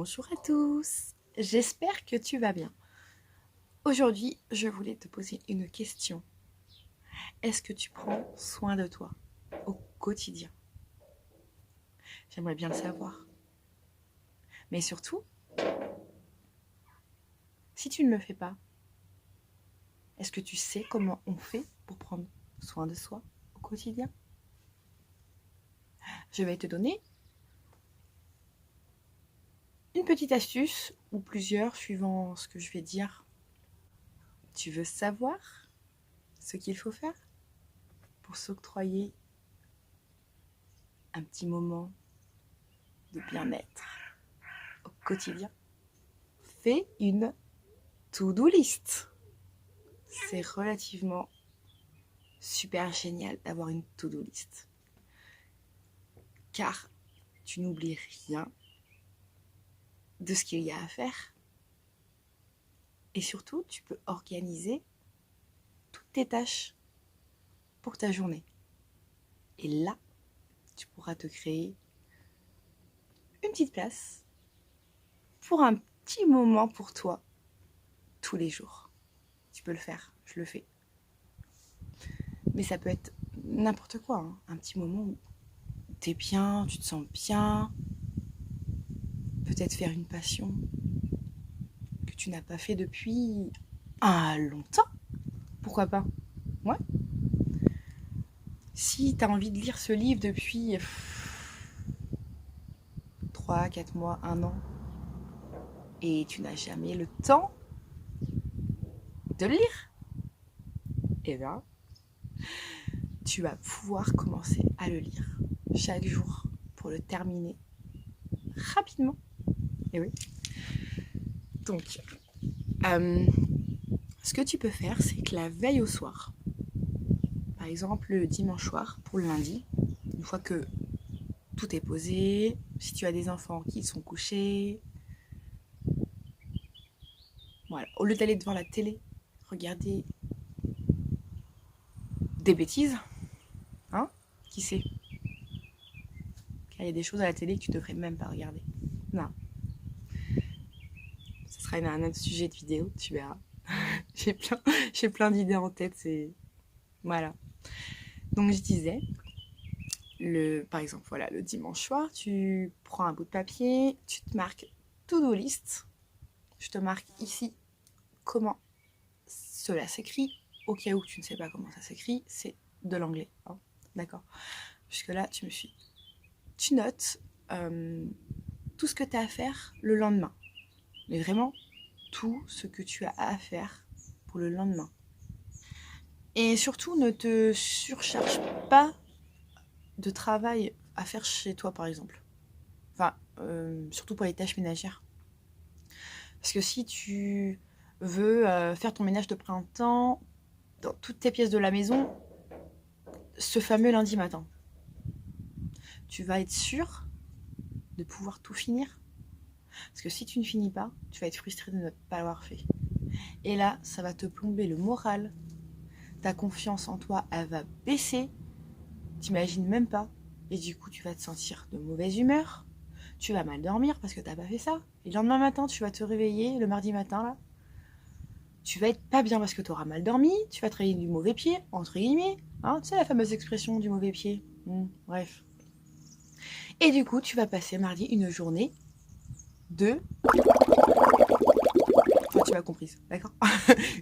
Bonjour à tous, j'espère que tu vas bien. Aujourd'hui, je voulais te poser une question. Est-ce que tu prends soin de toi au quotidien? J'aimerais bien le savoir. Mais surtout, si tu ne le fais pas, est-ce que tu sais comment on fait pour prendre soin de soi au quotidien? Je vais te donner une petite astuce ou plusieurs suivant ce que je vais dire. Tu veux savoir ce qu'il faut faire pour s'octroyer un petit moment de bien-être au quotidien? Fais une to-do list. C'est relativement super génial d'avoir une to-do list. Car tu n'oublies rien de ce qu'il y a à faire. Et surtout, tu peux organiser toutes tes tâches pour ta journée. Et là, tu pourras te créer une petite place pour un petit moment pour toi tous les jours. Tu peux le faire, je le fais. Mais ça peut être n'importe quoi, hein. Un petit moment où t'es bien, tu te sens bien. Peut-être faire une passion que tu n'as pas fait depuis longtemps. Pourquoi pas? Ouais. Si tu as envie de lire ce livre depuis 3, 4 mois, 1 an, et tu n'as jamais le temps de le lire, eh bien, tu vas pouvoir commencer à le lire chaque jour pour le terminer rapidement. Et oui. Donc, ce que tu peux faire, c'est que la veille au soir, par exemple le dimanche soir pour le lundi, une fois que tout est posé, si tu as des enfants qui sont couchés, voilà, au lieu d'aller devant la télé, regarder des bêtises, hein, qui sait? Car il y a des choses à la télé que tu devrais même pas regarder. Non. Ce sera un autre sujet de vidéo, tu verras. j'ai plein d'idées en tête, c'est... Voilà. Donc je disais, par exemple, voilà, le dimanche soir, tu prends un bout de papier, tu te marques to-do list. Je te marque ici comment cela s'écrit. Au cas où tu ne sais pas comment ça s'écrit, c'est de l'anglais. Hein, d'accord? Jusque-là, tu me suis. Tu notes tout ce que tu as à faire le lendemain. Mais vraiment, tout ce que tu as à faire pour le lendemain. Et surtout, ne te surcharge pas de travail à faire chez toi, par exemple. Enfin, surtout pour les tâches ménagères. Parce que si tu veux faire ton ménage de printemps dans toutes tes pièces de la maison, ce fameux lundi matin, tu vas être sûr de pouvoir tout finir. Parce que si tu ne finis pas, tu vas être frustré de ne pas l'avoir fait. Et là, ça va te plomber le moral. Ta confiance en toi, elle va baisser. T'imagines même pas. Et du coup, tu vas te sentir de mauvaise humeur. Tu vas mal dormir parce que t'as pas fait ça. Et le lendemain matin, tu vas te réveiller, le mardi matin, là. Tu vas être pas bien parce que tu auras mal dormi. Tu vas travailler du mauvais pied, entre guillemets. Hein, tu sais la fameuse expression du mauvais pied. Bref. Et du coup, tu vas passer mardi une journée de... Enfin, tu m'as comprise, d'accord?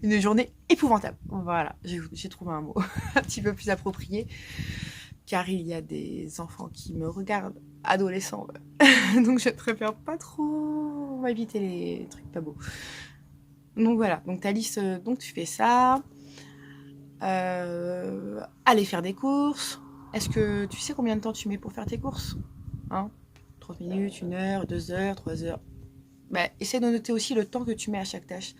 Une journée épouvantable. Voilà, j'ai trouvé un mot un petit peu plus approprié. Car il y a des enfants qui me regardent, adolescents. Donc je préfère pas trop éviter les trucs pas beaux. Donc voilà, donc ta liste, donc tu fais ça. Aller faire des courses. Est-ce que tu sais combien de temps tu mets pour faire tes courses? Hein? 30 minutes, 1 heure, 2 heures, 3 heures. Bah, essaie de noter aussi le temps que tu mets à chaque tâche.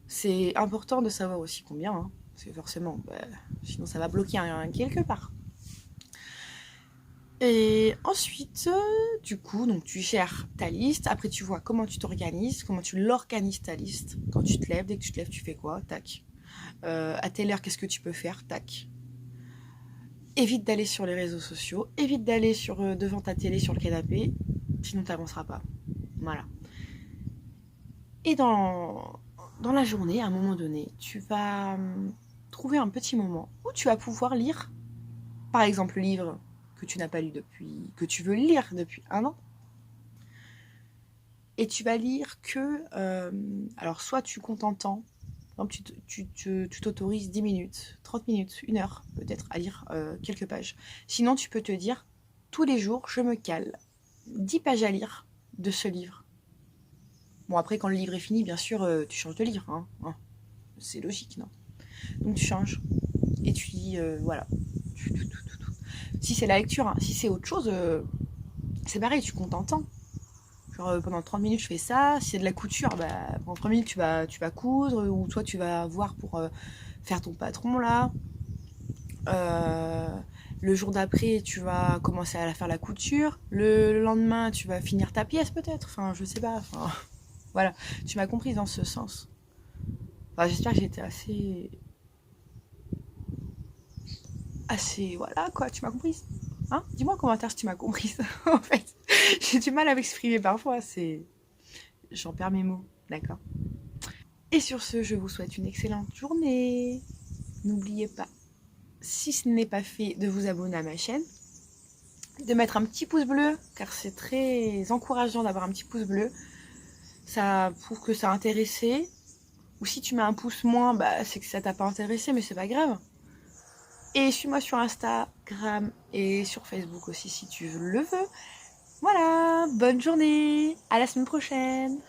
C'est important de savoir aussi combien, hein, parce que forcément, sinon ça va bloquer quelque part. Et ensuite, du coup, donc tu gères ta liste. Après, tu vois comment tu t'organises, comment tu l'organises ta liste. Quand tu te lèves, dès que tu te lèves, tu fais quoi? Tac. À telle heure, qu'est-ce que tu peux faire? Tac. Évite d'aller sur les réseaux sociaux. Évite d'aller devant ta télé sur le canapé. Sinon, tu n'avanceras pas. Voilà. Et dans la journée, à un moment donné, tu vas trouver un petit moment où tu vas pouvoir lire, par exemple, le livre que tu n'as pas lu depuis, que tu veux lire depuis 1 an. Et tu vas lire que, alors soit tu comptes en temps, par exemple, tu t'autorises 10 minutes, 30 minutes, 1 heure peut-être à lire quelques pages. Sinon, tu peux te dire, tous les jours, je me cale 10 pages à lire de ce livre. Bon, après, quand le livre est fini, bien sûr, tu changes de livre. Hein. C'est logique, non? Donc, tu changes. Et tu lis, voilà. Si c'est la lecture, hein. Si c'est autre chose, c'est pareil, tu comptes en temps. Genre, pendant 30 minutes, je fais ça. Si c'est de la couture, bah, pendant 30 minutes, tu vas coudre. Ou toi, tu vas voir pour faire ton patron, là. Le jour d'après, tu vas commencer à faire la couture. Le lendemain, tu vas finir ta pièce, peut-être. Enfin, je sais pas. Enfin, voilà. Tu m'as comprise dans ce sens. Enfin, j'espère que j'étais assez, voilà, quoi. Tu m'as comprise. Hein? Dis-moi en commentaire si tu m'as comprise. En fait, j'ai du mal à m'exprimer parfois. J'en perds mes mots. D'accord. Et sur ce, je vous souhaite une excellente journée. N'oubliez pas, si ce n'est pas fait, de vous abonner à ma chaîne, de mettre un petit pouce bleu, car c'est très encourageant d'avoir un petit pouce bleu. Ça prouve que ça a intéressé. Ou si tu mets un pouce moins, bah, c'est que ça t'a pas intéressé, mais c'est pas grave. Et suis-moi sur Instagram et sur Facebook aussi si tu le veux. Voilà, bonne journée, à la semaine prochaine.